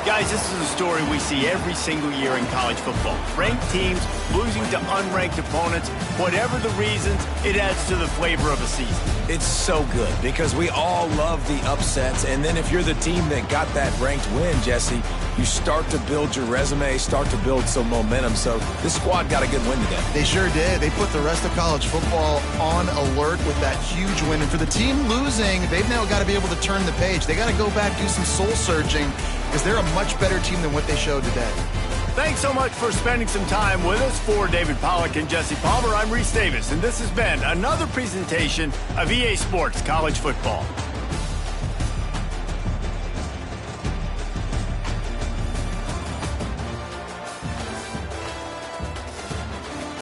Speaker 1: Guys, this is a story we see every single year in college football. Ranked teams losing to unranked opponents. Whatever the reasons, it adds to the flavor of a season.
Speaker 3: It's so good because we all love the upsets. And then if you're the team that got that ranked win, Jesse, you start to build your resume, start to build some momentum. So this squad got a good win today.
Speaker 2: They sure did. They put the rest of college football on alert with that huge win. And for the team losing, they've now got to be able to turn the page. They got to go back, do some soul searching, because they're a much better team than what they showed today.
Speaker 1: Thanks so much for spending some time with us. For David Pollack and Jesse Palmer, I'm Reese Davis, and this has been another presentation of EA Sports College Football.